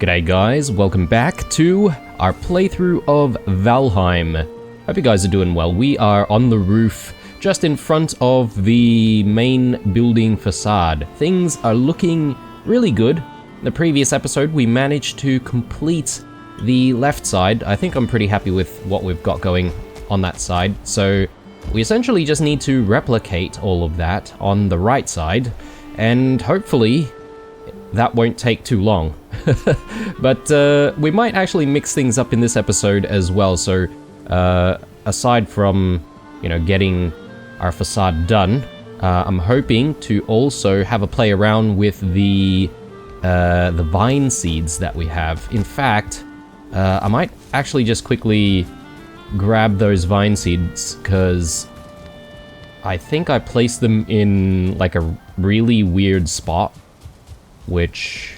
G'day guys, welcome back to our playthrough of Valheim. Hope you guys are doing well. We are on the roof, just in front of the main building facade. Things are looking really good. In the previous episode, we managed to complete the left side. I think I'm pretty happy with what we've got going on that side. So we essentially just need to replicate all of that on the right side, and hopefully that won't take too long. But we might actually mix things up in this episode as well. So aside from, you know, getting our facade done, I'm hoping to also have a play around with the vine seeds that we have. In fact, I might actually just quickly grab those vine seeds, because I think I placed them in like a really weird spot, which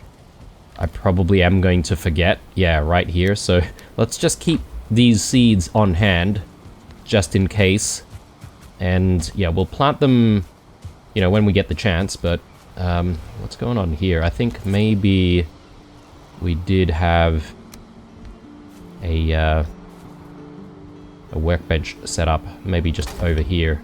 I probably am going to forget. Yeah, right here. So let's just keep these seeds on hand, just in case. And yeah, we'll plant them, you know, when we get the chance. But what's going on here? I think maybe we did have a workbench set up, maybe just over here.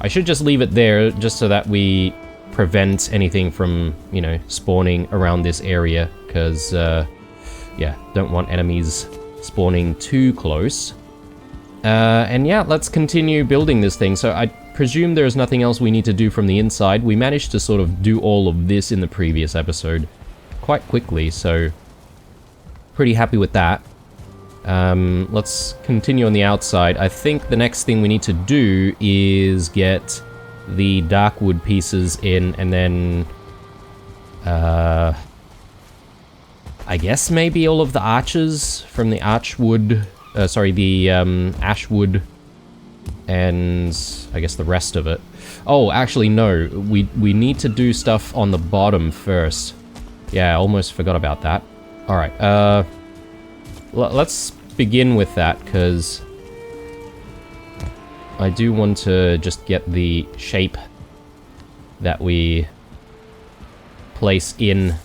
I should just leave it there, just so that we prevent anything from, you know, spawning around this area, because yeah, don't want enemies spawning too close. And yeah, let's continue building this thing. So I presume there's nothing else we need to do from the inside. We managed to sort of do all of this in the previous episode quite quickly, so pretty happy with that. Let's continue on the outside. I think the next thing we need to do is get the dark wood pieces in, and then I guess maybe all of the arches from the archwood, the ashwood, and I guess the rest of it. Oh, actually no, we need to do stuff on the bottom first. Yeah, I almost forgot about that. Alright, let's begin with that, because I do want to just get the shape that we place in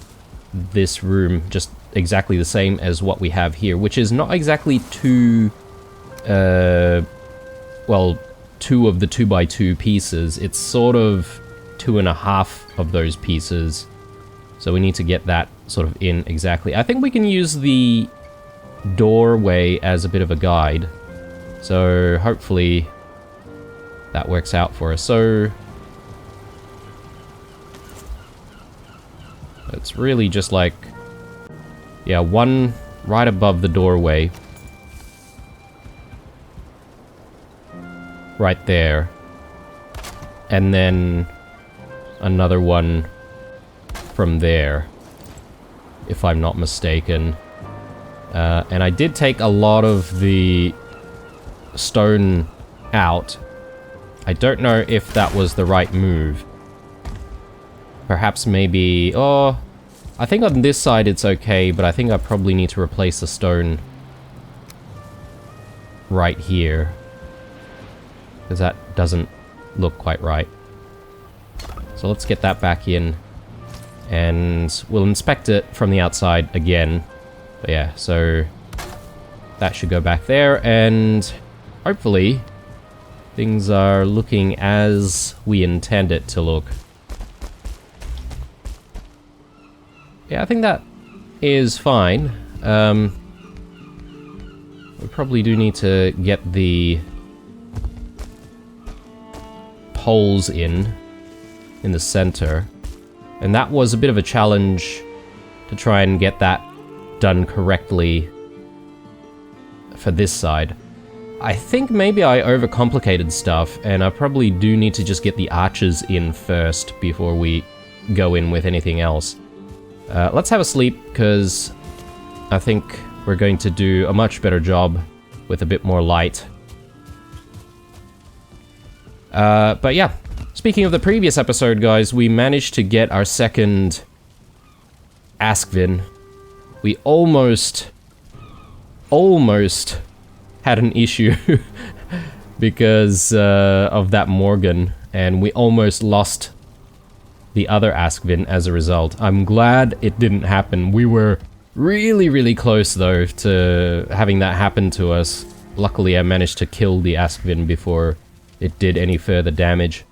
this room just exactly the same as what we have here, which is not exactly two, well, two of the 2x2 pieces. It's sort of 2.5 of those pieces. So we need to get that sort of in exactly. I think we can use the doorway as a bit of a guide. So hopefully that works out for us. So it's really just like, yeah, one right above the doorway. Right there. And then another one from there, if I'm not mistaken. And I did take a lot of the stone out. I don't know if that was the right move. Perhaps maybe... oh, I think on this side it's okay, but I think I probably need to replace the stone right here, because that doesn't look quite right. So let's get that back in, and we'll inspect it from the outside again. But yeah, so that should go back there, and hopefully things are looking as we intend it to look. Yeah, I think that is fine. We probably do need to get the poles in the center, and that was a bit of a challenge to try and get that done correctly for this side. I think maybe I overcomplicated stuff, and I probably do need to just get the arches in first before we go in with anything else. Let's have a sleep, because I think we're going to do a much better job with a bit more light. But yeah, speaking of the previous episode, guys, we managed to get our second Askvin. We almost had an issue because of that Morgan, and we almost lost the other Askvin as a result. I'm glad it didn't happen. We were Really, really close though to having that happen to us. Luckily I managed to kill the Askvin before it did any further damage.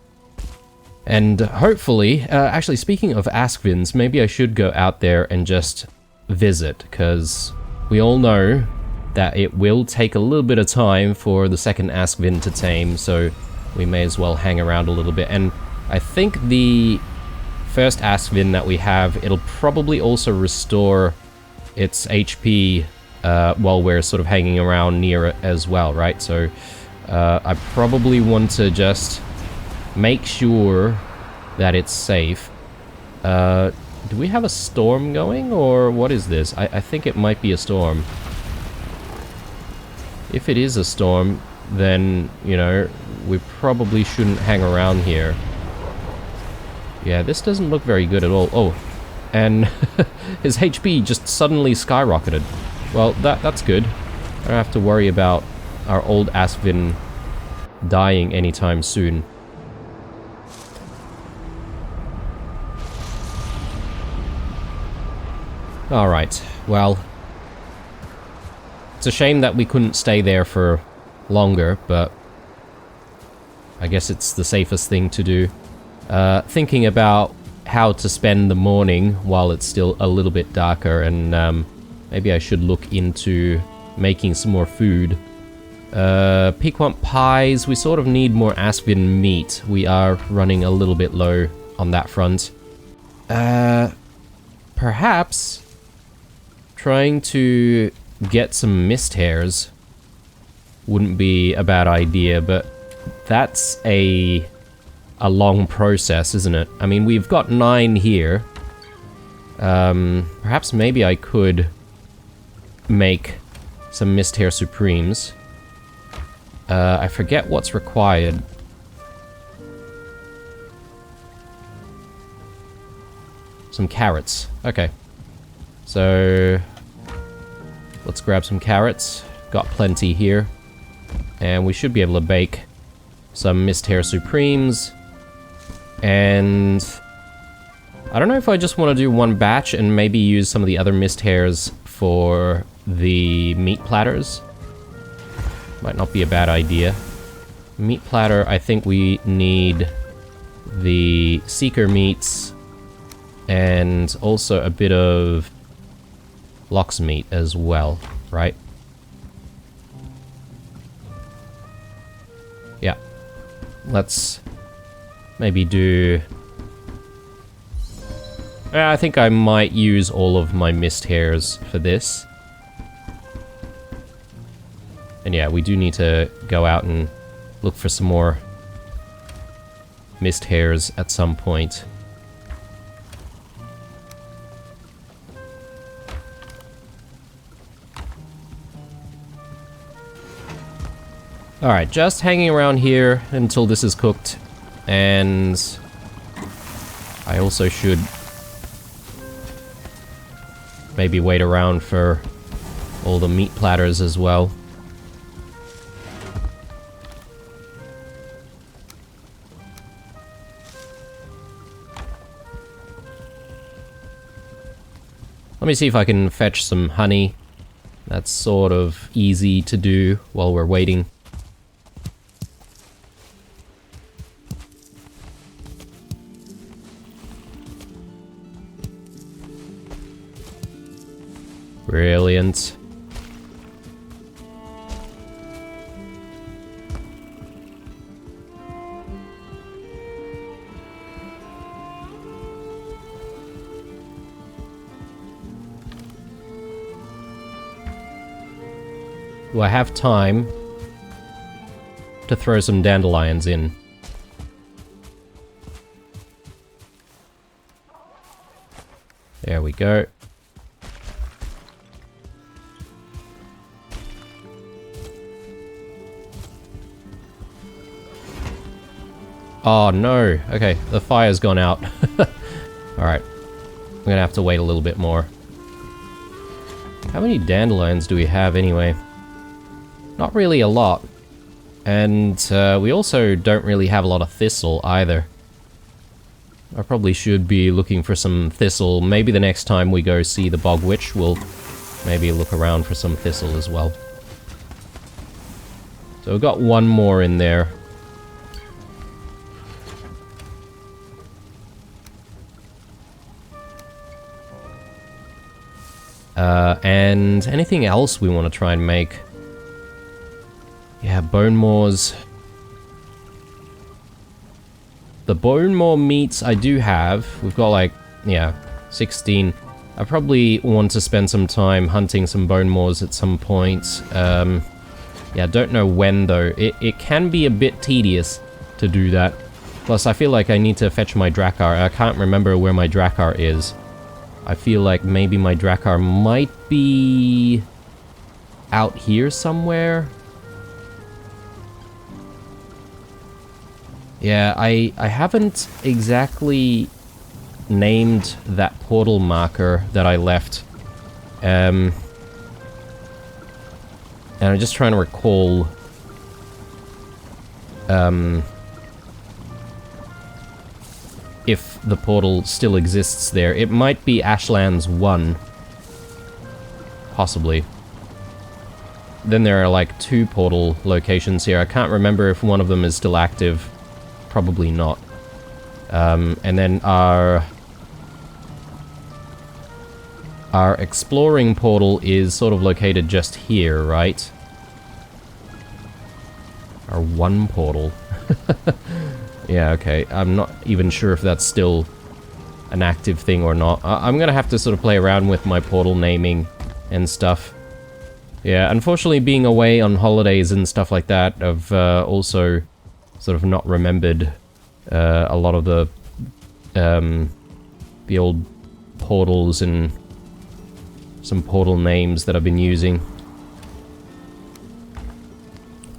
And hopefully, actually speaking of Askvins, maybe I should go out there and just visit, because we all know that it will take a little bit of time for the second Askvin to tame, so we may as well hang around a little bit. And I think the first Askvin that we have, it'll probably also restore its HP while we're sort of hanging around near it as well, right? So I probably want to just make sure that it's safe. Do we have a storm going, or what is this? I think it might be a storm. If it is a storm, then, you know, we probably shouldn't hang around here. Yeah, this doesn't look very good at all. Oh, and his HP just suddenly skyrocketed. Well, that's good. I don't have to worry about our old Askvin dying anytime soon. Alright, well, it's a shame that we couldn't stay there for longer, but I guess it's the safest thing to do. Thinking about how to spend the morning while it's still a little bit darker, and maybe I should look into making some more food. Piquant pies, we sort of need more Askvin meat. We are running a little bit low on that front. Perhaps trying to get some mist hairs wouldn't be a bad idea, but that's a long process, isn't it? I mean, we've got 9 here. Perhaps maybe I could make some mist hair supremes. I forget what's required. Some carrots. Okay. So let's grab some carrots. Got plenty here. And we should be able to bake some mist hair supremes. And I don't know if I just want to do one batch and maybe use some of the other mist hairs for the meat platters. Might not be a bad idea. Meat platter, I think we need the seeker meats and also a bit of lox meat as well, right? Yeah. Let's maybe do... I think I might use all of my mist hairs for this. And yeah, we do need to go out and look for some more mist hairs at some point. Alright, just hanging around here until this is cooked. And I also should maybe wait around for all the meat platters as well. Let me see if I can fetch some honey. That's sort of easy to do while we're waiting. Brilliant. Do I have time to throw some dandelions in? There we go. Oh no, okay, the fire's gone out. Alright, I'm gonna have to wait a little bit more. How many dandelions do we have anyway? Not really a lot. And we also don't really have a lot of thistle either. I probably should be looking for some thistle. Maybe the next time we go see the Bog Witch, we'll maybe look around for some thistle as well. So we've got one more in there. And anything else we want to try and make? Yeah, bone maws. The bone maw meats I do have. We've got like, yeah, 16. I probably want to spend some time hunting some bone maws at some point. Yeah, don't know when though. It can be a bit tedious to do that. Plus, I feel like I need to fetch my Drakkar. I can't remember where my Drakkar is. I feel like maybe my Drakkar might be out here somewhere. Yeah, I haven't exactly named that portal marker that I left. And I'm just trying to recall if the portal still exists there. It might be Ashlands 1. Possibly. Then there are like 2 portal locations here. I can't remember if one of them is still active. Probably not. And then our exploring portal is sort of located just here, right? Our 1 portal. Yeah, okay. I'm not even sure if that's still an active thing or not. I'm gonna have to sort of play around with my portal naming and stuff. Yeah, unfortunately being away on holidays and stuff like that, I've also sort of not remembered a lot of the old portals and some portal names that I've been using.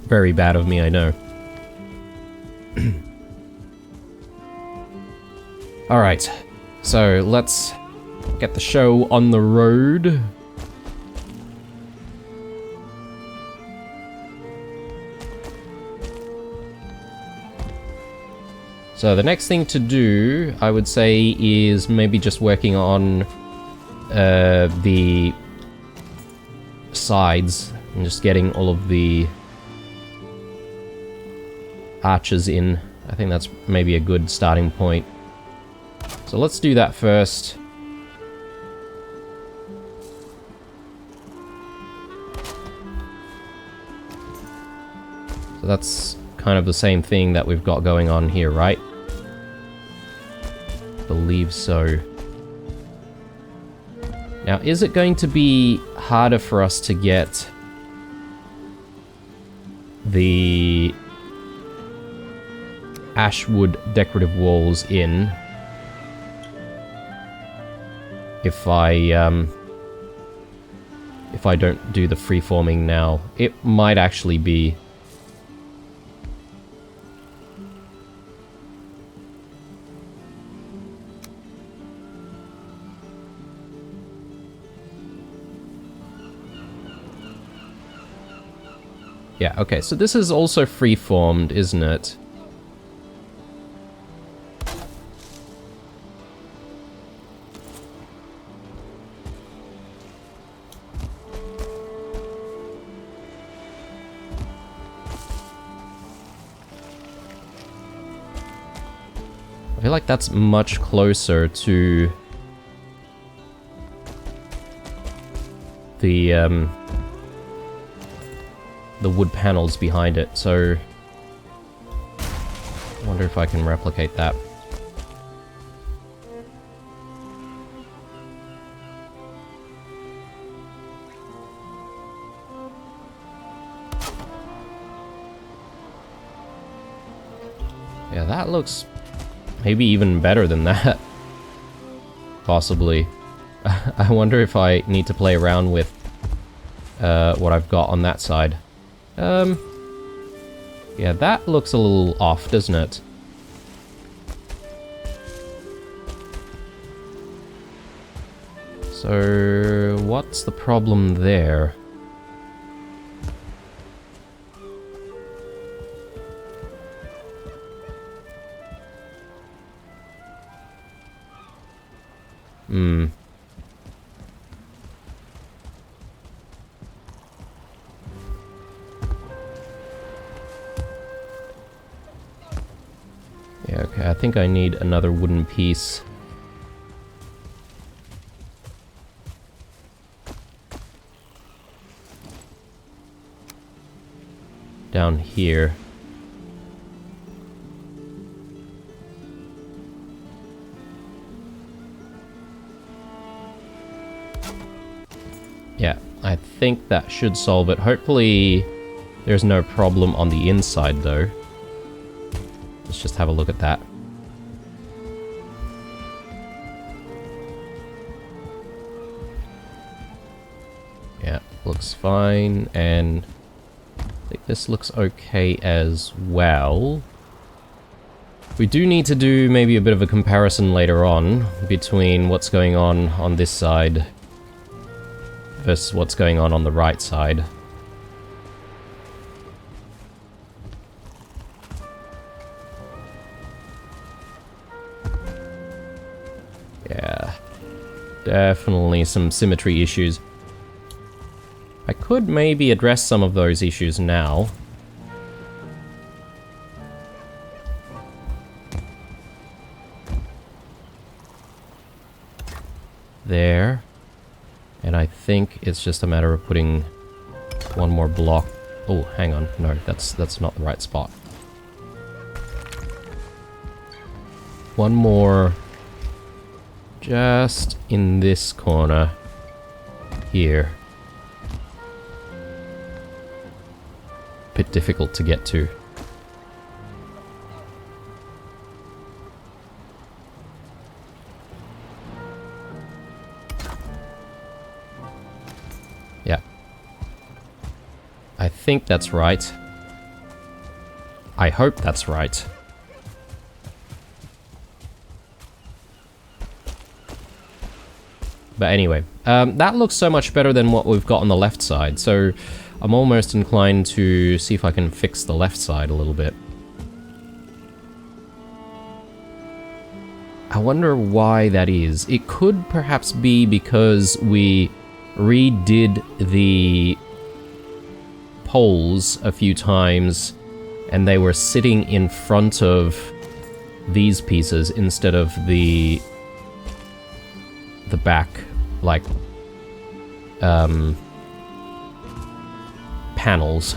Very bad of me, I know. Alright, so let's get the show on the road. So the next thing to do, I would say, is maybe just working on the sides and just getting all of the arches in. I think that's maybe a good starting point. So let's do that first. So that's kind of the same thing that we've got going on here, right? Believe so. Now, is it going to be harder for us to get the ashwood decorative walls in if I don't do the freeforming now? It might actually be. Yeah, okay, so this is also freeformed, isn't it? I feel like that's much closer to the wood panels behind it, so I wonder if I can replicate that. Yeah, that looks maybe even better than that. Possibly. I wonder if I need to play around with what I've got on that side. Yeah, that looks a little off, doesn't it? So, what's the problem there? Hmm. Yeah, okay, I think I need another wooden piece. Down here. Yeah, I think that should solve it. Hopefully there's no problem on the inside though. Let's just have a look at that. Yeah, looks fine, and I think this looks okay as well. We do need to do maybe a bit of a comparison later on between what's going on this side versus what's going on the right side. Yeah, definitely some symmetry issues. I could maybe address some of those issues now. There. And I think it's just a matter of putting one more block. Oh, hang on. No, that's not the right spot. One more just in this corner here. Bit difficult to get to. Yeah. I think that's right. I hope that's right. But anyway, that looks so much better than what we've got on the left side, so I'm almost inclined to see if I can fix the left side a little bit. I wonder why that is. It could perhaps be because we redid the poles a few times and they were sitting in front of these pieces instead of the back, like, panels.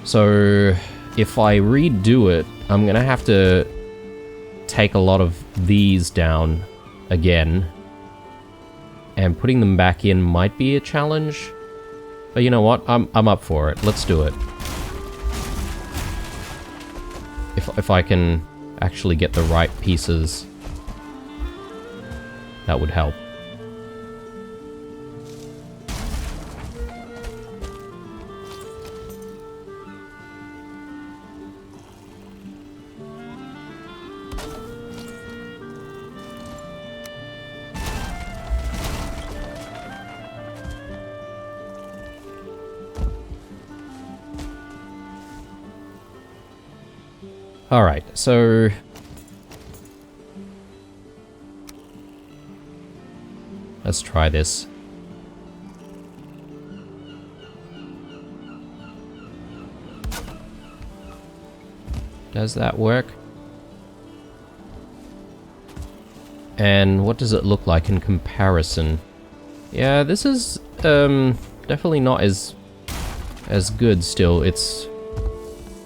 So if I redo it, I'm gonna have to take a lot of these down again, and putting them back in might be a challenge. But you know what? I'm up for it. Let's do it. If I can actually get the right pieces, that would help. Alright, so let's try this. Does that work? And what does it look like in comparison? Yeah, this is definitely not as good still. It's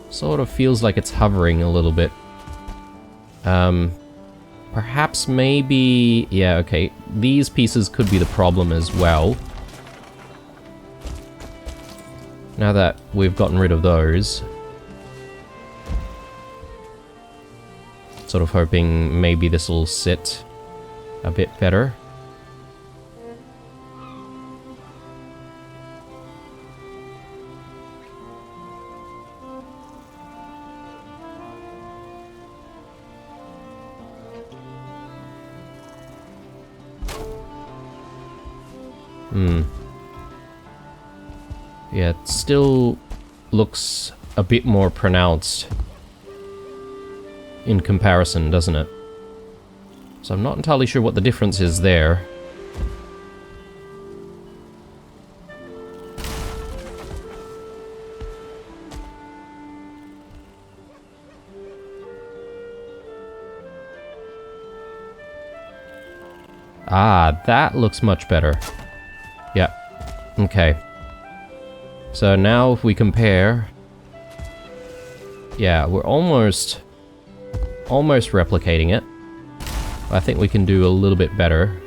sort of feels like it's hovering a little bit. Perhaps maybe... yeah, okay. These pieces could be the problem as well. Now that we've gotten rid of those. Sort of hoping maybe this will sit a bit better. Yeah, it still looks a bit more pronounced in comparison, doesn't it? So I'm not entirely sure what the difference is there. Ah, that looks much better. Yeah. Okay. So now if we compare... Yeah, we're almost replicating it. I think we can do a little bit better.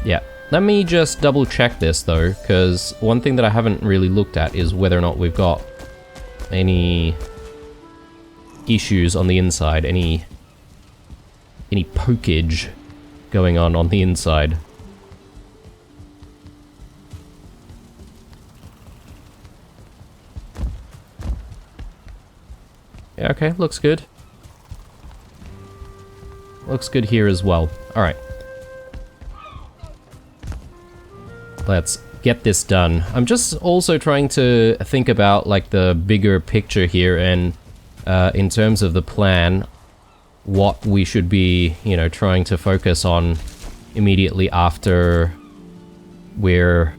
Yeah. Let me just double check this though, because one thing that I haven't really looked at is whether or not we've got any issues on the inside, any pokage going on the inside. Yeah, okay, looks good. Looks good here as well. Alright. Let's get this done. I'm just also trying to think about like the bigger picture here and in terms of the plan, what we should be, you know, trying to focus on immediately after we're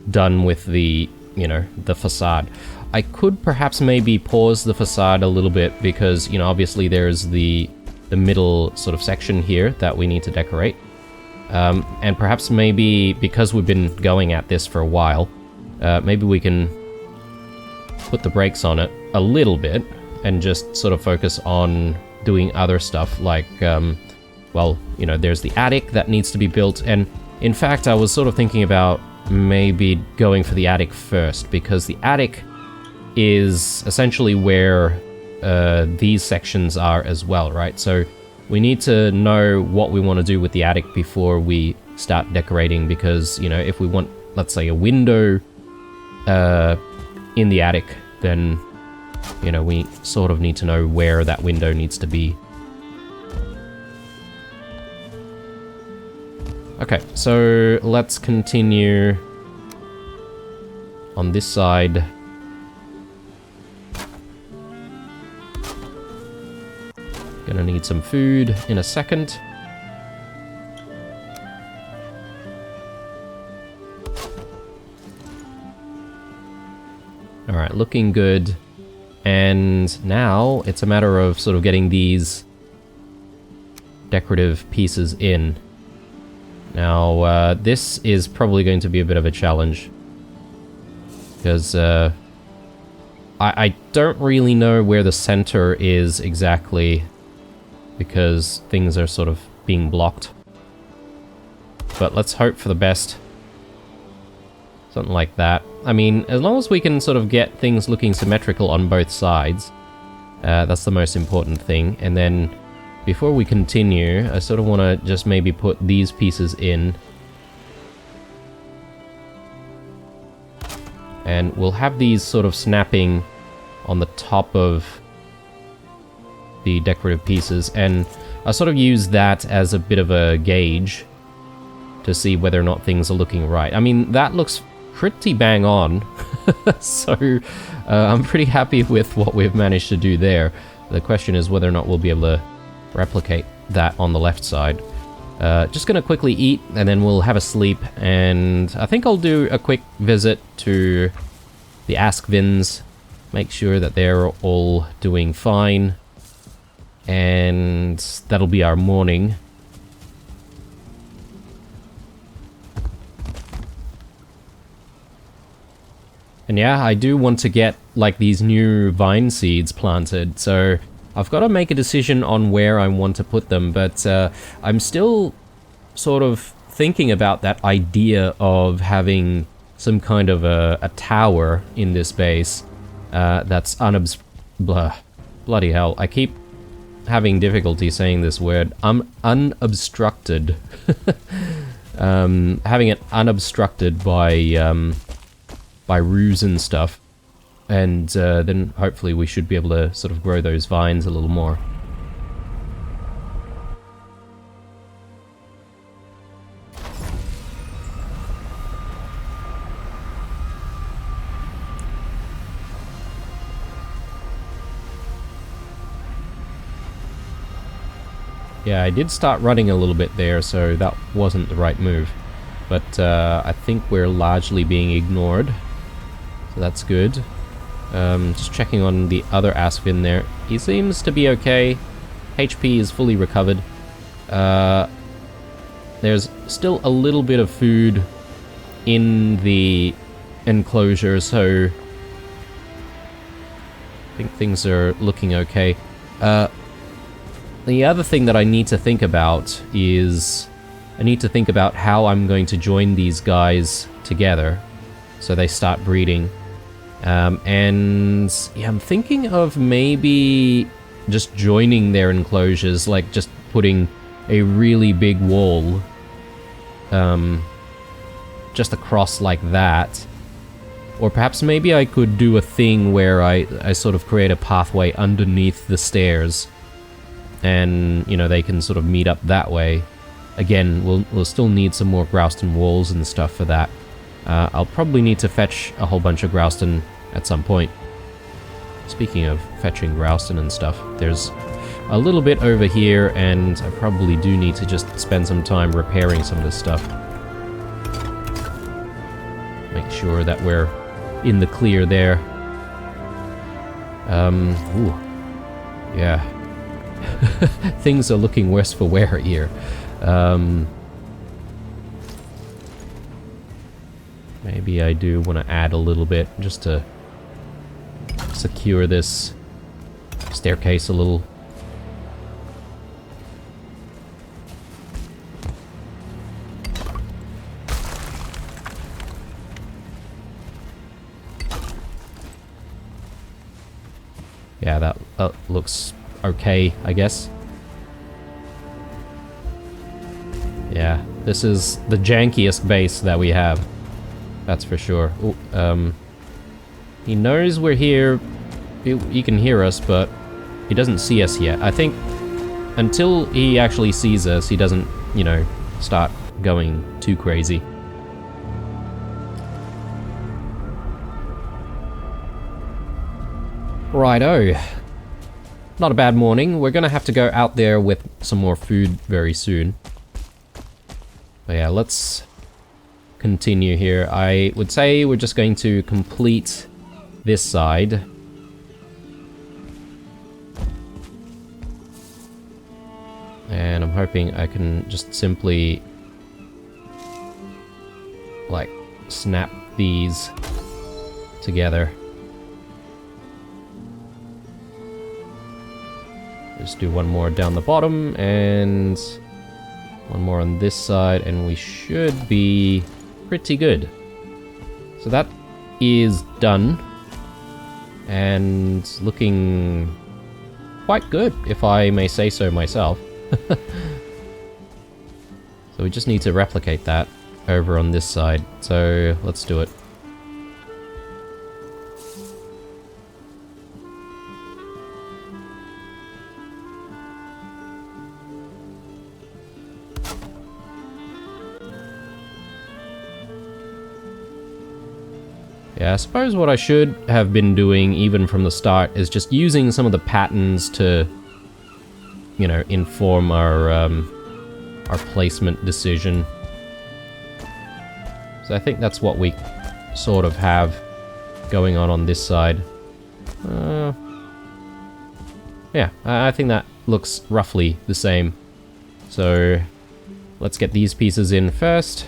done with the, you know, the facade. I could perhaps maybe pause the facade a little bit because, you know, obviously there's the middle sort of section here that we need to decorate. And perhaps maybe, because we've been going at this for a while, maybe we can put the brakes on it a little bit and just sort of focus on doing other stuff like, well, you know, there's the attic that needs to be built. And in fact, I was sort of thinking about maybe going for the attic first, because the attic is essentially where these sections are as well, right? So we need to know what we want to do with the attic before we start decorating, because, you know, if we want, let's say, a window in the attic, then, you know, we sort of need to know where that window needs to be. Okay, so let's continue on this side. Gonna need some food in a second. Alright, looking good. And now it's a matter of sort of getting these decorative pieces in. Now, this is probably going to be a bit of a challenge, because I don't really know where the center is exactly, because things are sort of being blocked. But let's hope for the best. Something like that. I mean, as long as we can sort of get things looking symmetrical on both sides, that's the most important thing. And then, before we continue, I sort of want to just maybe put these pieces in. And we'll have these sort of snapping on the top of the decorative pieces, and I sort of use that as a bit of a gauge to see whether or not things are looking right. I mean, that looks pretty bang on, so I'm pretty happy with what we've managed to do there. The question is whether or not we'll be able to replicate that on the left side. Just gonna quickly eat, and then we'll have a sleep, and I think I'll do a quick visit to the Askvins, make sure that they're all doing fine. And that'll be our morning. And yeah, I do want to get like these new vine seeds planted, so I've got to make a decision on where I want to put them, but I'm still sort of thinking about that idea of having some kind of a tower in this base that's bloody hell, I keep having difficulty saying this word. Unobstructed. Having it unobstructed by roofs and stuff, and then hopefully we should be able to sort of grow those vines a little more. Yeah, I did start running a little bit there, so that wasn't the right move. But I think we're largely being ignored. So that's good. Just checking on the other Asvin there. He seems to be okay. HP is fully recovered. There's still a little bit of food in the enclosure, so I think things are looking okay. The other thing that I need to think about is I need to think about how I'm going to join these guys together so they start breeding. And yeah, I'm thinking of maybe just joining their enclosures, like just putting a really big wall just across like that. Or perhaps maybe I could do a thing where I sort of create a pathway underneath the stairs and, you know, they can sort of meet up that way. Again, we'll still need some more Grouston walls and stuff for that. I'll probably need to fetch a whole bunch of Grouston at some point. Speaking of fetching Grouston and stuff, there's a little bit over here, and I probably do need to just spend some time repairing some of this stuff. Make sure that we're in the clear there. Ooh. Yeah. Things are looking worse for wear here. Maybe I do want to add a little bit just to secure this staircase a little. Yeah, that looks okay, I guess. Yeah, this is the jankiest base that we have. That's for sure. Ooh, he knows we're here. He can hear us, but he doesn't see us yet. I think until he actually sees us, he doesn't, you know, start going too crazy. Righto. Not a bad morning. We're gonna have to go out there with some more food very soon. But yeah, let's continue here. I would say we're just going to complete this side. And I'm hoping I can just simply like snap these together. Just do one more down the bottom and one more on this side, and we should be pretty good. So that is done and looking quite good, if I may say so myself. So we just need to replicate that over on this side. So let's do it. Yeah, I suppose what I should have been doing even from the start is just using some of the patterns to, you know, inform our placement decision. So I think that's what we sort of have going on this side. Yeah, I think that looks roughly the same. So let's get these pieces in first.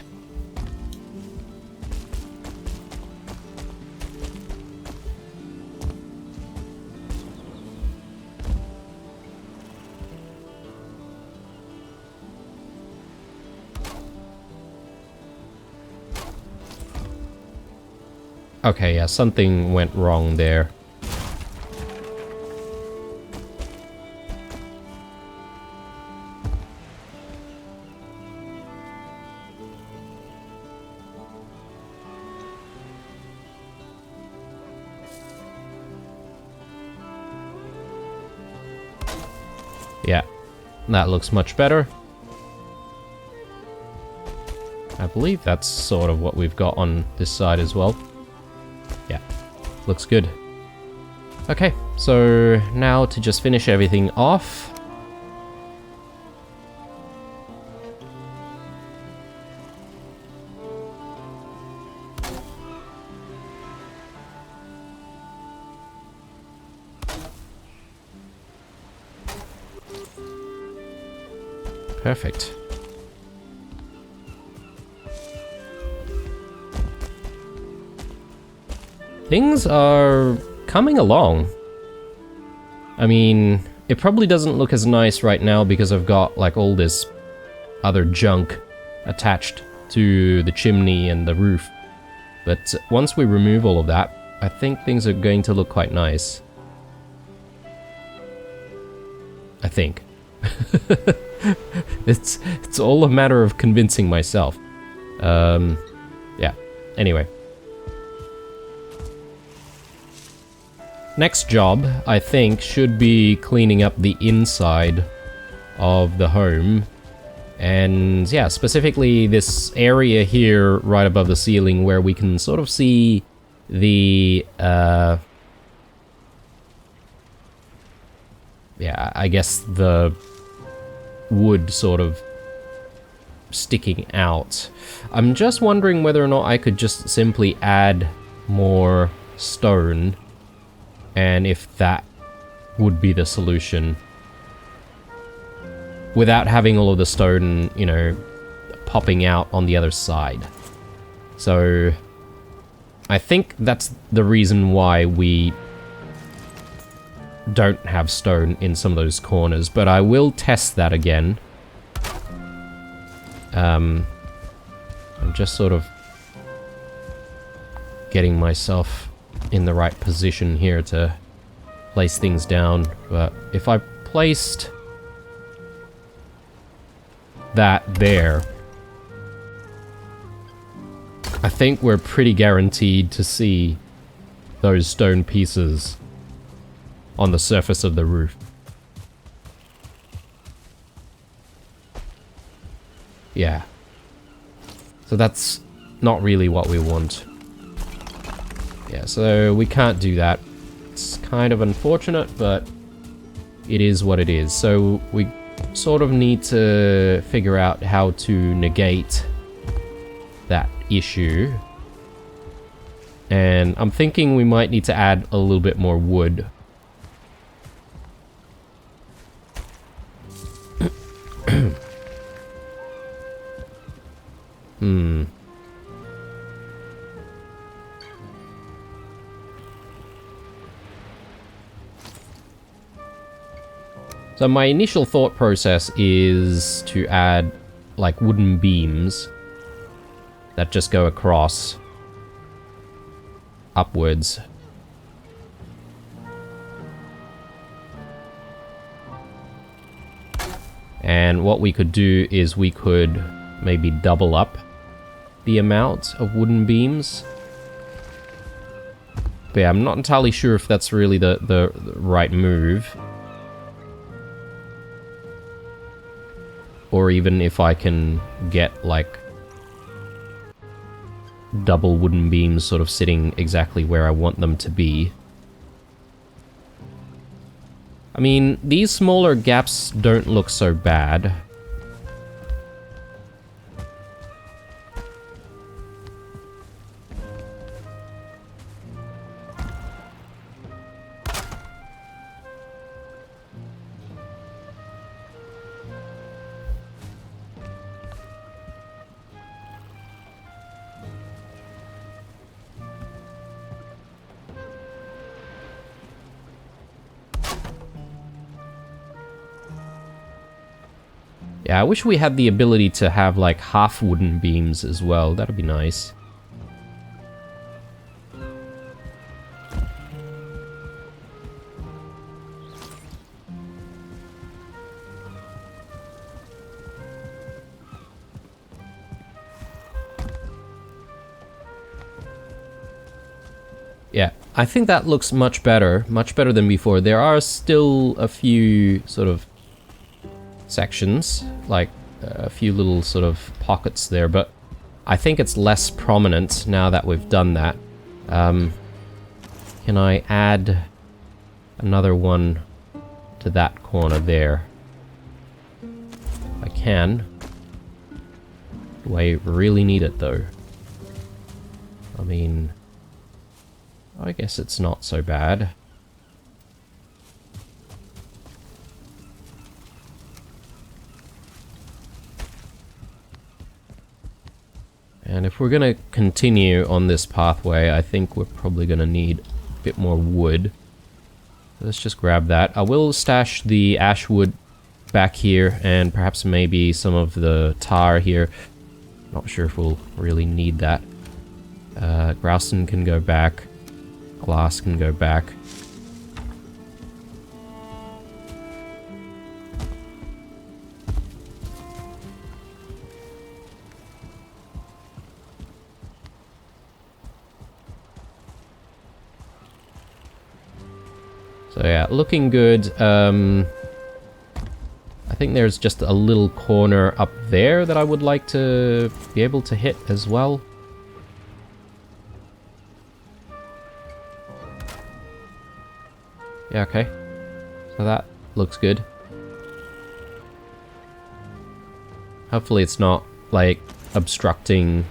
Okay, yeah, something went wrong there. Yeah, that looks much better. I believe that's sort of what we've got on this side as well. Yeah, looks good. Okay, so now to just finish everything off. Perfect. Things are coming along. I mean, it probably doesn't look as nice right now because I've got like all this other junk attached to the chimney and the roof. But once we remove all of that, I think things are going to look quite nice. I think. It's all a matter of convincing myself. Yeah. Anyway. Next job, I think, should be cleaning up the inside of the home. And yeah, specifically this area here right above the ceiling where we can sort of see the, yeah, I guess the wood sort of sticking out. I'm just wondering whether or not I could just simply add more stone, and if that would be the solution. Without having all of the stone, you know, popping out on the other side. So, I think that's the reason why we don't have stone in some of those corners, but I will test that again. I'm just sort of getting myself in the right position here to place things down, but if I placed that there, I think we're pretty guaranteed to see those stone pieces on the surface of the roof. Yeah. So that's not really what we want. Yeah, so we can't do that. It's kind of unfortunate, but it is what it is. So we sort of need to figure out how to negate that issue. And I'm thinking we might need to add a little bit more wood. So my initial thought process is to add like wooden beams that just go across upwards. And what we could do is we could maybe double up the amount of wooden beams. But yeah, I'm not entirely sure if that's really the right move. Or even if I can get, like, double wooden beams sort of sitting exactly where I want them to be. I mean, these smaller gaps don't look so bad. Yeah, I wish we had the ability to have, like, half wooden beams as well. That'd be nice. Yeah, I think that looks much better than before. There are still a few sort of sections, like a few little sort of pockets there, but I think it's less prominent now that we've done that. Can I add another one to that corner there? I can. Do I really need it though? I mean, I guess it's not so bad. And if we're gonna continue on this pathway, I think we're probably gonna need a bit more wood. Let's just grab that. I will stash the ash wood back here, and perhaps maybe some of the tar here. Not sure if we'll really need that. Grouston can go back. Glass can go back. So yeah, looking good. I think there's just a little corner up there that I would like to be able to hit as well. Yeah, okay. So that looks good. Hopefully it's not, like, obstructing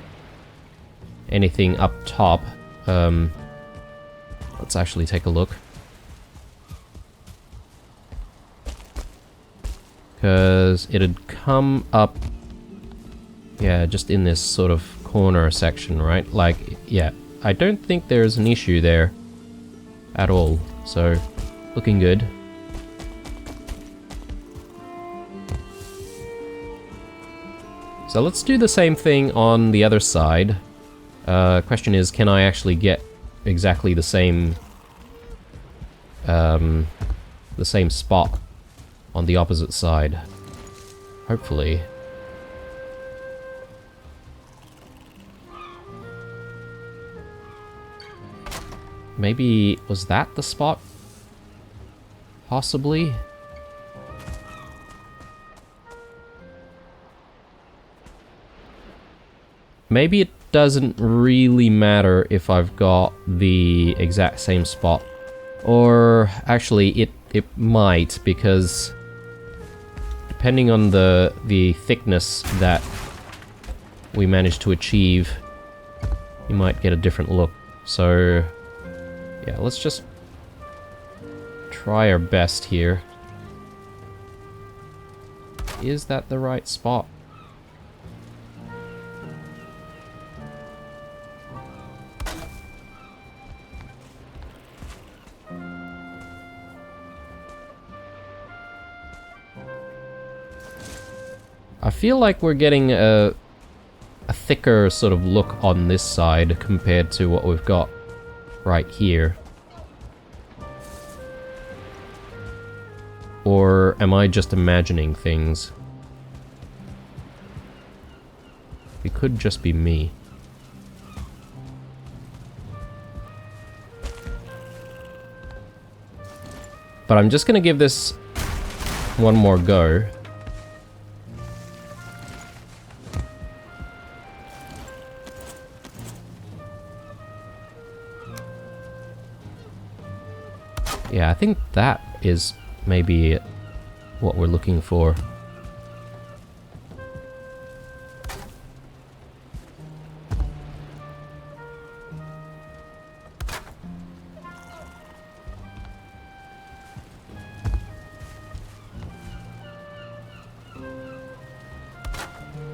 anything up top. Let's actually take a look. Because it'd come up, yeah, just in this sort of corner section, right? Like, yeah, I don't think there's an issue there at all. So, looking good. So let's do the same thing on the other side. Question is, can I actually get exactly the same spot on the opposite side? Hopefully. Maybe, was that the spot? Possibly? Maybe it doesn't really matter if I've got the exact same spot. Or, actually, it might, because depending on the thickness that we manage to achieve, you might get a different look. So, yeah, let's just try our best here. Is that the right spot? I feel like we're getting a thicker sort of look on this side compared to what we've got right here. Or am I just imagining things? It could just be me. But I'm just gonna give this one more go. Yeah, I think that is maybe what we're looking for.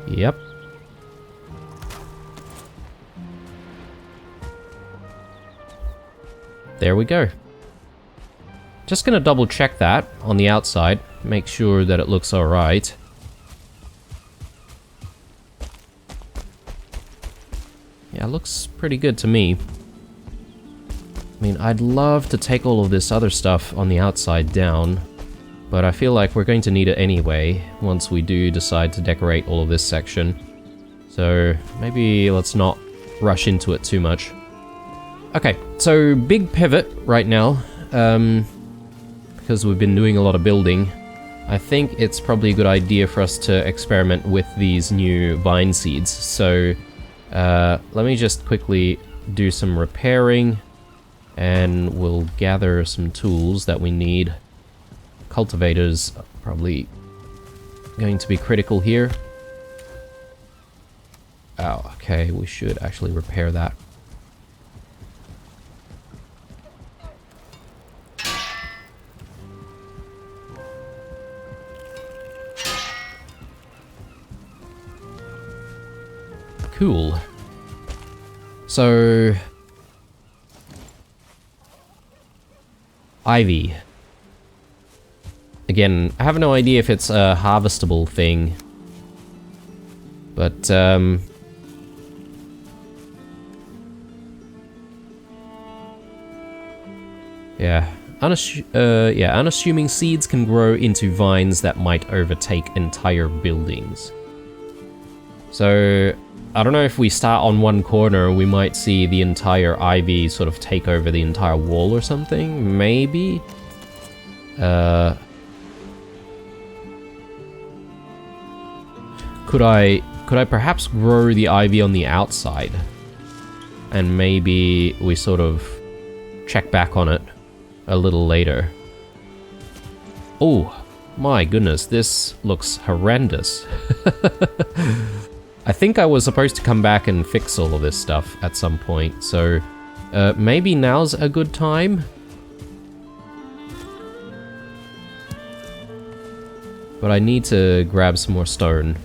Yep. There we go. Just gonna double check that on the outside, make sure that it looks alright. Yeah, it looks pretty good to me. I mean, I'd love to take all of this other stuff on the outside down, but I feel like we're going to need it anyway once we do decide to decorate all of this section. So maybe let's not rush into it too much. Okay, so big pivot right now. Because we've been doing a lot of building, I think it's probably a good idea for us to experiment with these new vine seeds. So let me just quickly do some repairing, and we'll gather some tools that we need. Cultivators are probably going to be critical here. Oh, okay, we should actually repair that. Cool. So... ivy. Again, I have no idea if it's a harvestable thing. But, yeah. Unassuming seeds can grow into vines that might overtake entire buildings. So, I don't know if we start on one corner, we might see the entire ivy sort of take over the entire wall or something, maybe? Could I perhaps grow the ivy on the outside? And maybe we sort of check back on it a little later. Oh, my goodness, this looks horrendous. I think I was supposed to come back and fix all of this stuff at some point, so maybe now's a good time? But I need to grab some more stone.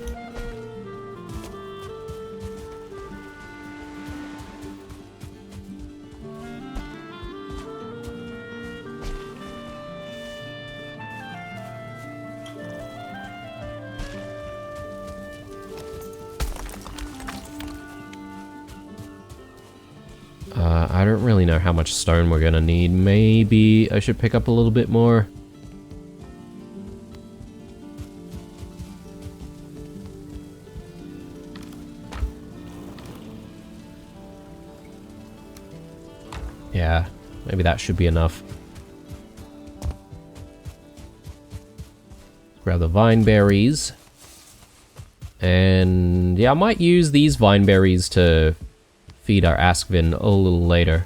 I don't really know how much stone we're gonna need. Maybe I should pick up a little bit more. Yeah, maybe that should be enough. Grab the vine berries. And yeah, I might use these vine berries to feed our Askvin a little later.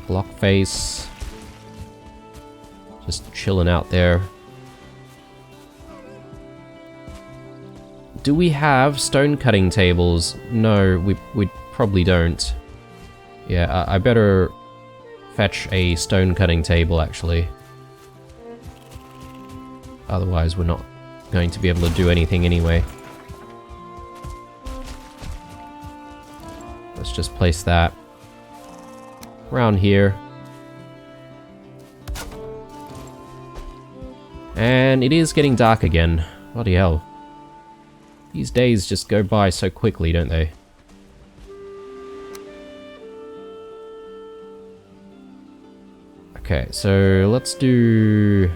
Lock face. Just chilling out there. Do we have stone cutting tables? No, we probably don't. Yeah, I better fetch a stone cutting table actually. Otherwise we're not going to be able to do anything anyway. Let's just place that around here. And it is getting dark again. Bloody hell. These days just go by so quickly, don't they? Okay, so let's do...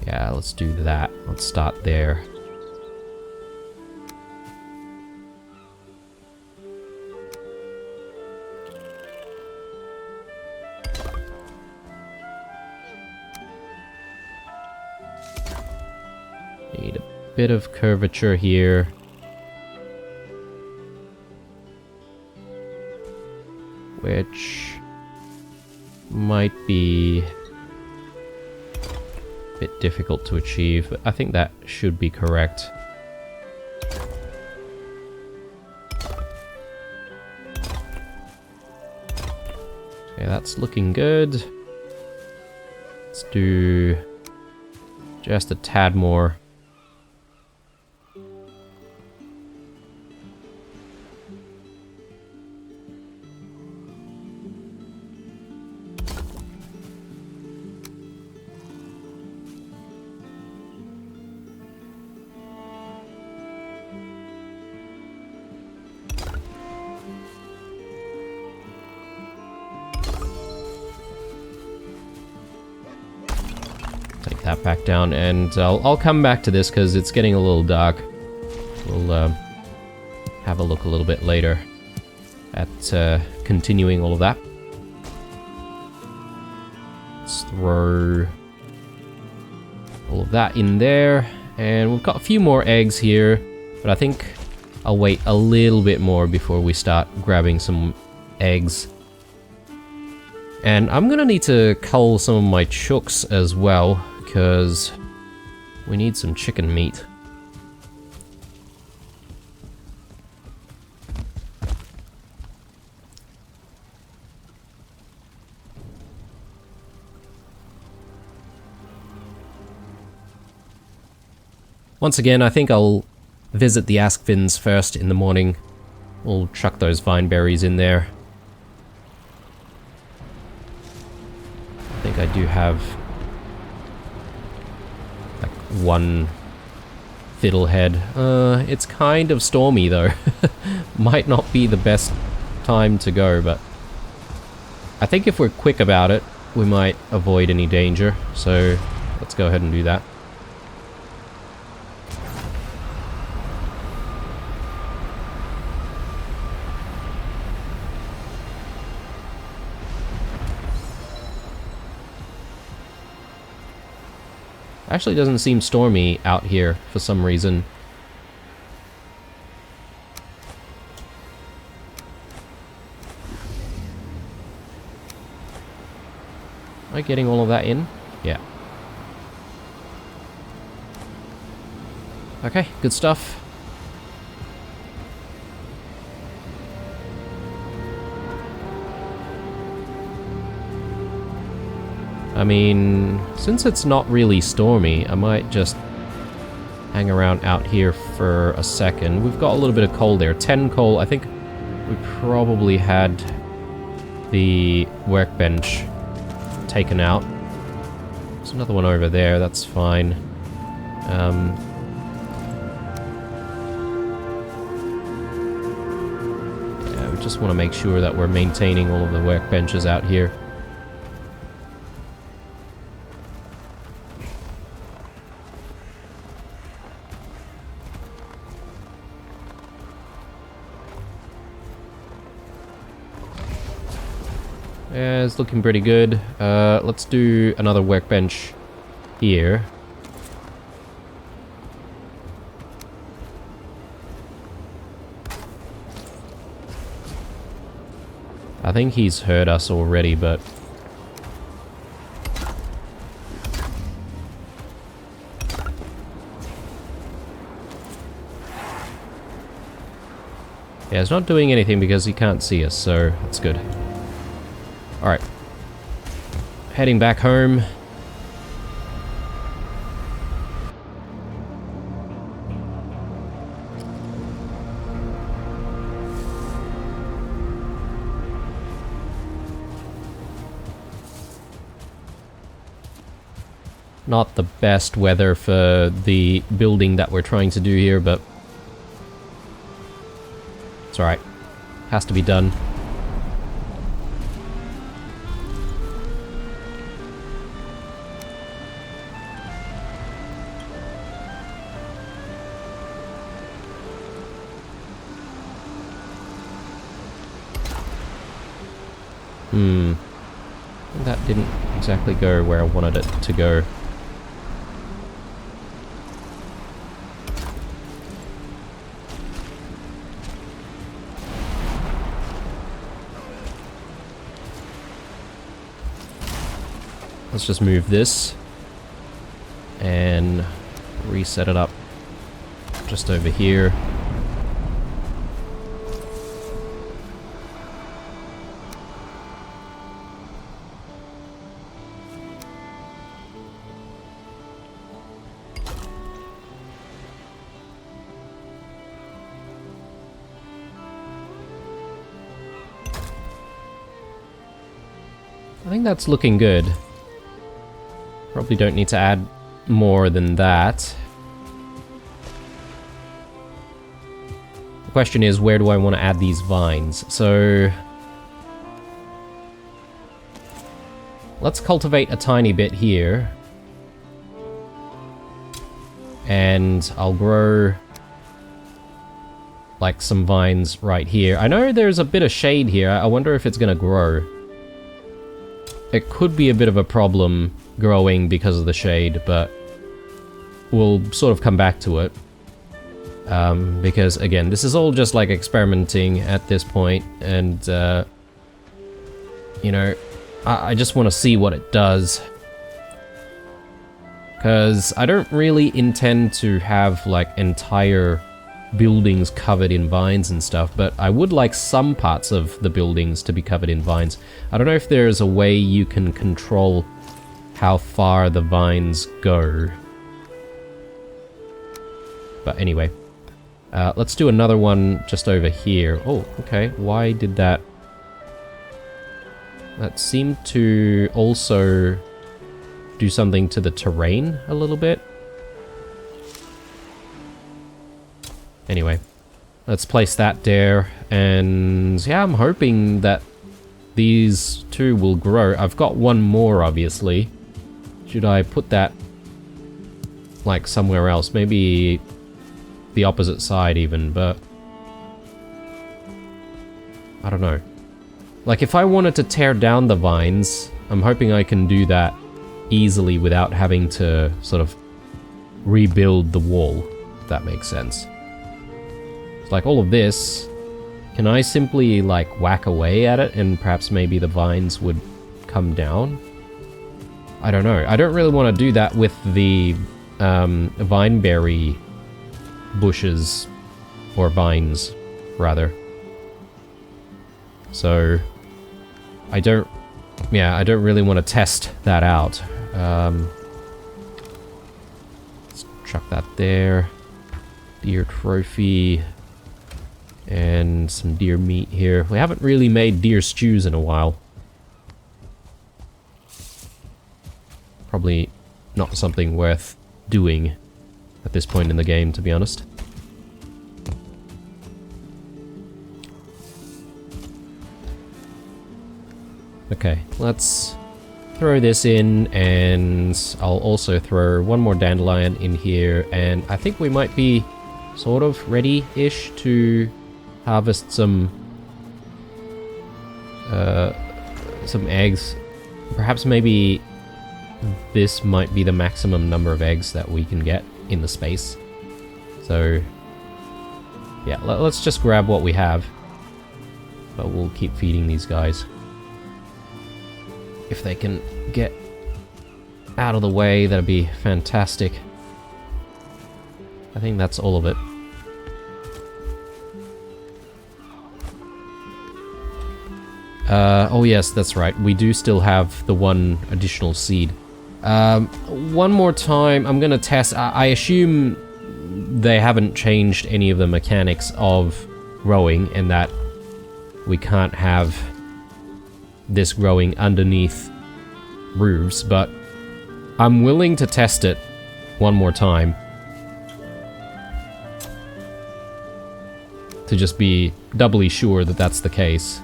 yeah, let's do that. Let's start there. Need a bit of curvature here. Which might be a bit difficult to achieve, but I think that should be correct. Okay, that's looking good. Let's do just a tad more. That back down, and I'll come back to this because it's getting a little dark. We'll have a look a little bit later at continuing all of that. Let's throw all of that in there, and we've got a few more eggs here, but I think I'll wait a little bit more before we start grabbing some eggs. And I'm gonna need to cull some of my chooks as well, because we need some chicken meat. Once again, I think I'll visit the Askvins first in the morning. We'll chuck those vine berries in there. I think I do have like one fiddlehead. It's kind of stormy though. Might not be the best time to go, but I think if we're quick about it, we might avoid any danger. So let's go ahead and do that. Actually doesn't seem stormy out here for some reason. Am I getting all of that in? Yeah. Okay, good stuff. I mean, since it's not really stormy, I might just hang around out here for a second. We've got a little bit of coal there. 10 coal. I think we probably had the workbench taken out. There's another one over there. That's fine. Yeah, we just want to make sure that we're maintaining all of the workbenches out here. Yeah, it's looking pretty good. Let's do another workbench here. I think he's heard us already, but... yeah, it's not doing anything because he can't see us, so that's good. Alright. Heading back home. Not the best weather for the building that we're trying to do here, but it's alright. Has to be done. That didn't exactly go where I wanted it to go. Let's just move this and reset it up just over here. I think that's looking good. Probably don't need to add more than that. The question is, where do I want to add these vines? So... let's cultivate a tiny bit here. And I'll grow... like some vines right here. I know there's a bit of shade here. I wonder if it's gonna grow. It could be a bit of a problem growing because of the shade, but we'll sort of come back to it. Because, again, this is all just like experimenting at this point, and, you know, I just want to see what it does. Because I don't really intend to have, like, entire buildings covered in vines and stuff, but I would like some parts of the buildings to be covered in vines. I don't know if there's a way you can control how far the vines go. But anyway, Let's do another one just over here. Oh, okay. Why did that... That seemed to also do something to the terrain a little bit. Anyway, let's place that there. And yeah, I'm hoping that these two will grow. I've got one more, obviously. Should I put that like somewhere else? Maybe the opposite side even, but I don't know. Like if I wanted to tear down the vines, I'm hoping I can do that easily without having to sort of rebuild the wall, if that makes sense. It's like all of this, can I simply like whack away at it and perhaps maybe the vines would come down? I don't know. I don't really want to do that with the vineberry bushes, or vines, rather. So, I don't really want to test that out. Let's chuck that there. Deer trophy. And some deer meat here. We haven't really made deer stews in a while. Probably not something worth doing at this point in the game, to be honest. Okay, let's throw this in, and I'll also throw one more dandelion in here, and I think we might be sort of ready-ish to harvest some eggs. Perhaps maybe this might be the maximum number of eggs that we can get in the space. So yeah, let's just grab what we have, but we'll keep feeding these guys. If they can get out of the way, that'd be fantastic. I think that's all of it. Oh yes, that's right. We do still have the one additional seed. One more time, I'm gonna test. I assume they haven't changed any of the mechanics of growing, and that we can't have this growing underneath roofs, but I'm willing to test it one more time to just be doubly sure that that's the case.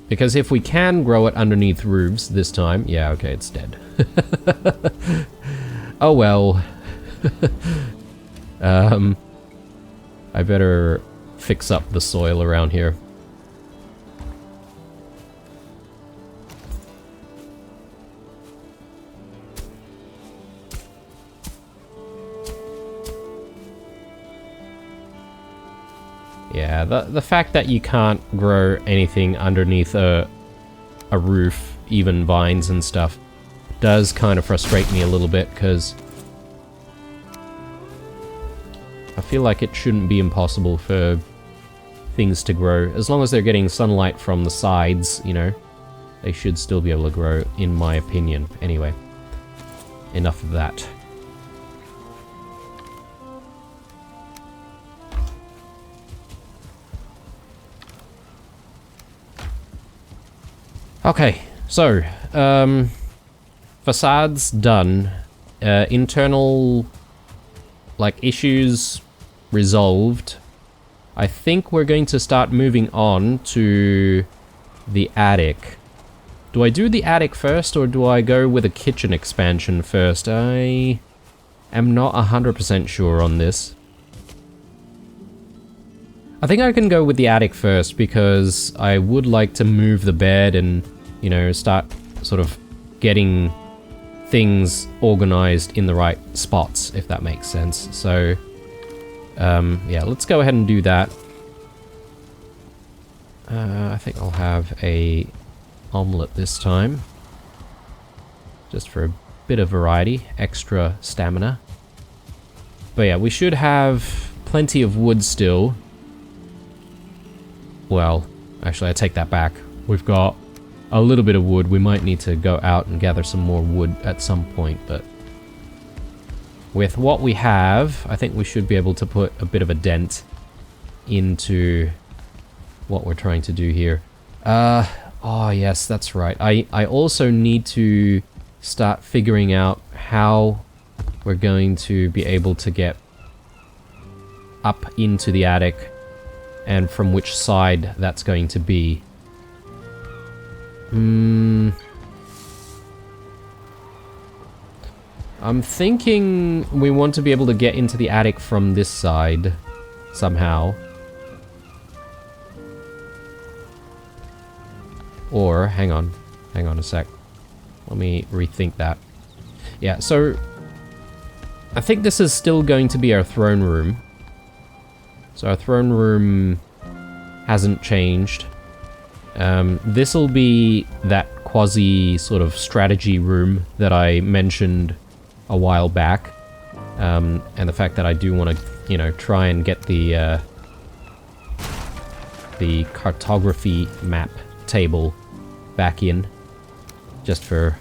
Because if we can grow it underneath roofs this time... Yeah, okay, it's dead. Oh well. I better fix up the soil around here. Yeah, the fact that you can't grow anything underneath a roof, even vines and stuff, does kind of frustrate me a little bit, because I feel like it shouldn't be impossible for things to grow. As long as they're getting sunlight from the sides, you know, they should still be able to grow, in my opinion. Anyway, enough of that. Okay, so, Facade's done. Internal, like, issues resolved. I think we're going to start moving on to the attic. Do I do the attic first, or do I go with a kitchen expansion first? I am not 100% sure on this. I think I can go with the attic first, because I would like to move the bed and, you know, start sort of getting things organized in the right spots, if that makes sense. So, yeah, let's go ahead and do that. I think I'll have a omelette this time, just for a bit of variety, extra stamina. But yeah, we should have plenty of wood still. Well, actually, I take that back. We've got a little bit of wood. We might need to go out and gather some more wood at some point, but with what we have, I think we should be able to put a bit of a dent into what we're trying to do here. Oh yes, that's right. I also need to start figuring out how we're going to be able to get up into the attic and from which side that's going to be. I'm thinking we want to be able to get into the attic from this side somehow. Or, hang on a sec. Let me rethink that. Yeah, so I think this is still going to be our throne room. So our throne room hasn't changed. This'll be that quasi sort of strategy room that I mentioned a while back. And the fact that I do want to, you know, try and get the cartography map table back in, just for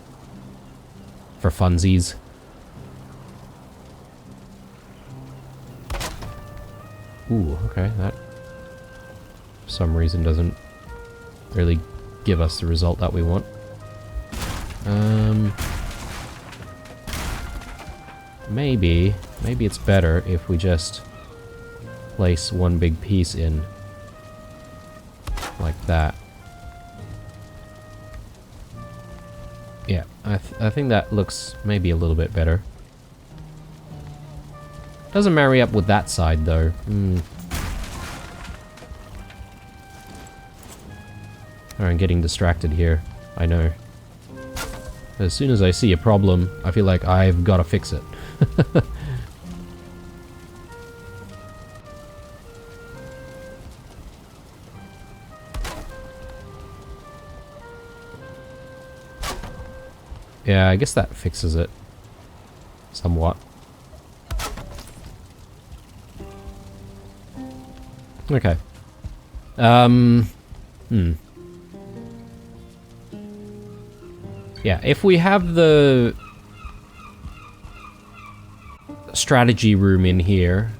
funsies. Ooh, okay, that for some reason doesn't really give us the result that we want. Maybe it's better if we just place one big piece in like that. Yeah, I think that looks maybe a little bit better. Doesn't marry up with that side though. I'm getting distracted here. I know. As soon as I see a problem, I feel like I've got to fix it. Yeah, I guess that fixes it. Somewhat. Okay. Yeah, if we have the strategy room in here,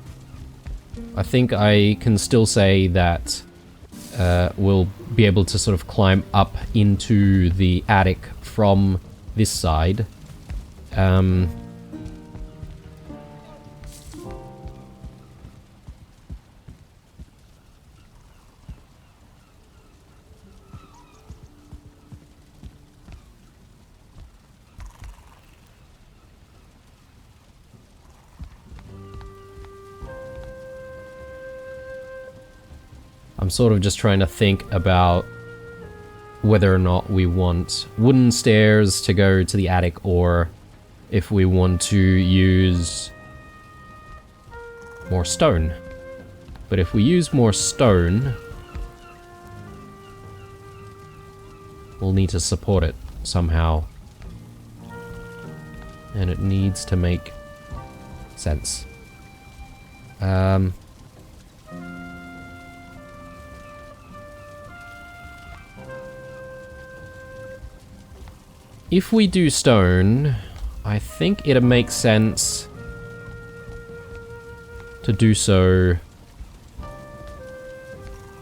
I think I can still say that we'll be able to sort of climb up into the attic from this side. I'm sort of just trying to think about whether or not we want wooden stairs to go to the attic, or if we want to use more stone. But if we use more stone, we'll need to support it somehow. And it needs to make sense. If we do stone, I think it'd make sense to do so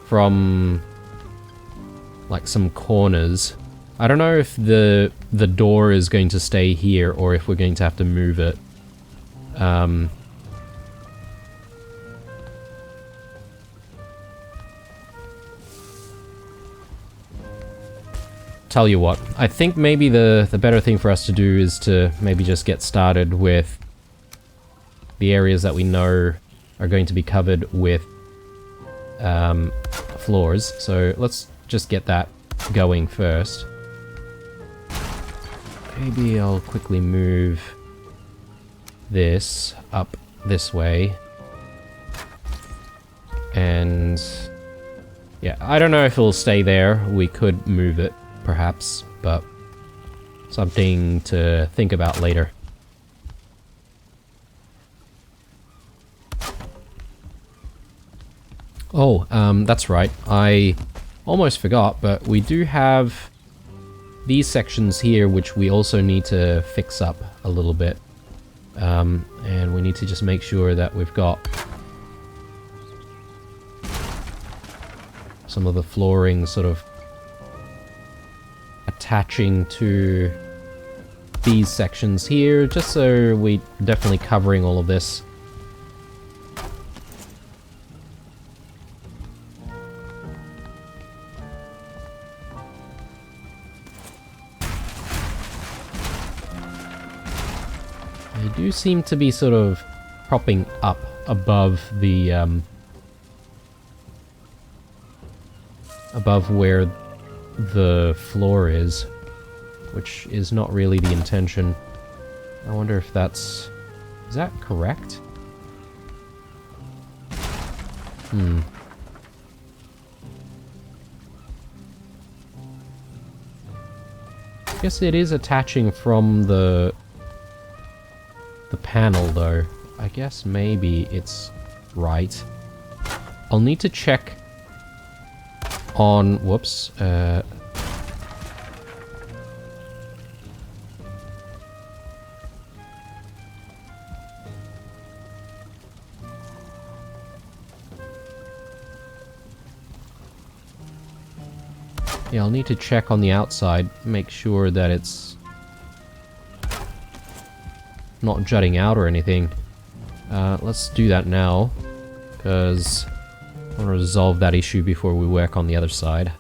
from like some corners. I don't know if the door is going to stay here or if we're going to have to move it. Tell you what, I think maybe the better thing for us to do is to maybe just get started with the areas that we know are going to be covered with floors. So let's just get that going first. Maybe I'll quickly move this up this way. And yeah, I don't know if it'll stay there. We could move it, perhaps, but something to think about later. Oh, that's right. I almost forgot, but we do have these sections here, which we also need to fix up a little bit. And we need to just make sure that we've got some of the flooring sort of attaching to these sections here, just so we're definitely covering all of this. They do seem to be sort of propping up above the above where the floor is, which is not really the intention. I wonder if that's... is that correct? I guess it is attaching from the panel, though. I guess maybe it's right. I'll need to check on... whoops. Yeah, I'll need to check on the outside, make sure that it's not jutting out or anything. Let's do that now, because I want to resolve that issue before we work on the other side.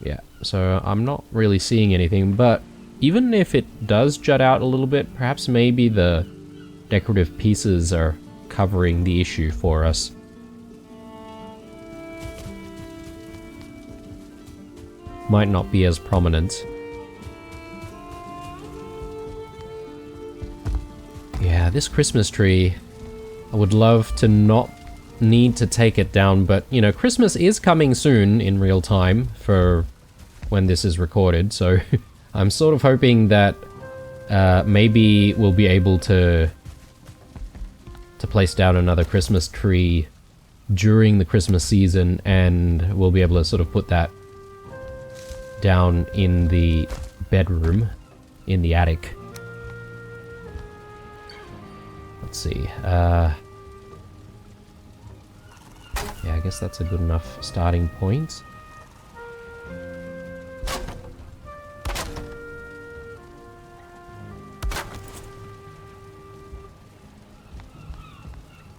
Yeah, so I'm not really seeing anything, but even if it does jut out a little bit, perhaps maybe the decorative pieces are covering the issue for us. Might not be as prominent. Yeah, this Christmas tree, I would love to not need to take it down, but, you know, Christmas is coming soon in real time for when this is recorded, so I'm sort of hoping that maybe we'll be able to place down another Christmas tree during the Christmas season, and we'll be able to sort of put that down in the bedroom, in the attic. Let's see, yeah, I guess that's a good enough starting point.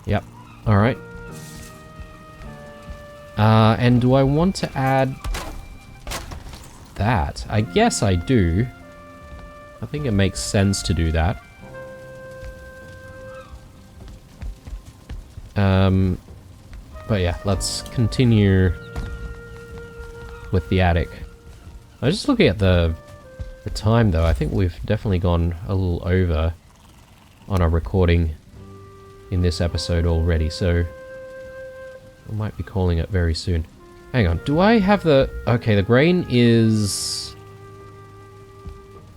Yep, alright. And do I want to add that? I guess I do. I think it makes sense to do that. But yeah, let's continue with the attic. I was just looking at the time though. I think we've definitely gone a little over on our recording in this episode already, so I might be calling it very soon. Hang on, do I have the... okay, the grain is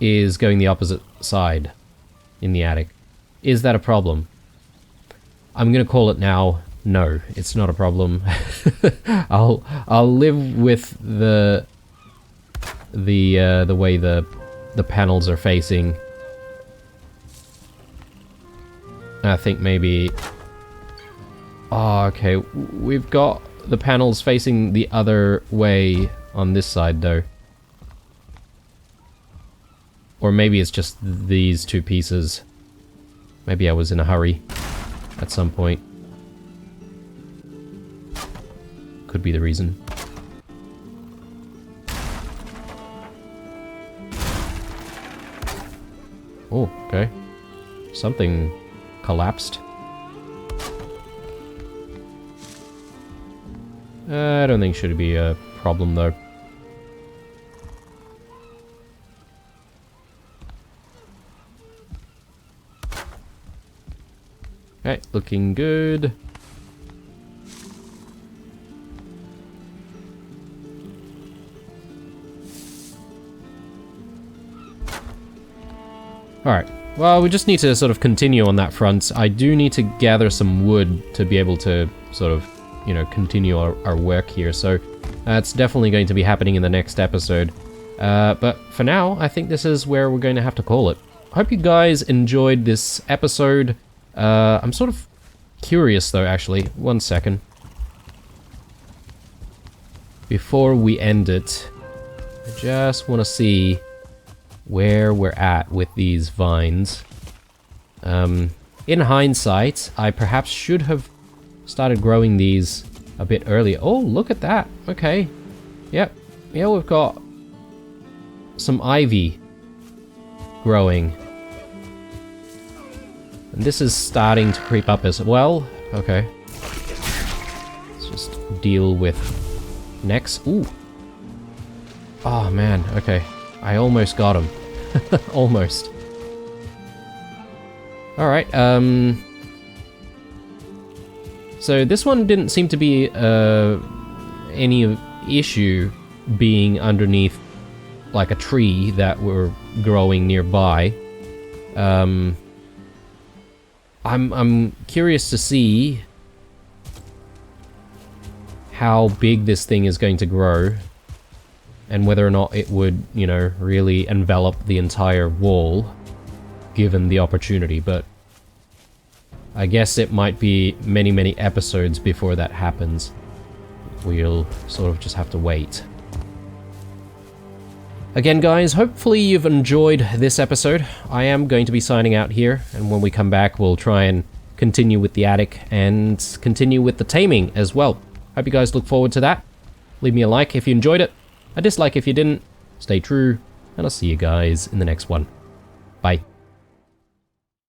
going the opposite side in the attic. Is that a problem? I'm gonna call it now. No, it's not a problem. I'll live with the way the panels are facing. I think maybe... oh, okay, we've got the panels facing the other way on this side though. Or maybe it's just these two pieces. Maybe I was in a hurry at some point. Could be the reason. Oh, okay. Something collapsed. I don't think it should be a problem though. Okay, looking good. Alright, well, we just need to sort of continue on that front. I do need to gather some wood to be able to sort of, you know, continue our work here. So That's definitely going to be happening in the next episode. But for now, I think this is where we're going to have to call it. Hope you guys enjoyed this episode. I'm sort of curious though, actually. 1 second. Before we end it, I just want to see where we're at with these vines. In hindsight, I perhaps should have started growing these a bit earlier. Oh, look at that. Okay. Yep. Yeah, we've got some ivy growing. And this is starting to creep up as well. Okay. Let's just deal with next. Ooh. Oh, man. Okay. I almost got him. Almost. Alright, so this one didn't seem to be any issue being underneath like a tree that were growing nearby. I'm curious to see how big this thing is going to grow and whether or not it would, you know, really envelop the entire wall given the opportunity, but I guess it might be many, many episodes before that happens. We'll sort of just have to wait. Again, guys, hopefully you've enjoyed this episode. I am going to be signing out here, and when we come back, we'll try and continue with the attic and continue with the taming as well. Hope you guys look forward to that. Leave me a like if you enjoyed it, a dislike if you didn't. Stay true, and I'll see you guys in the next one. Bye.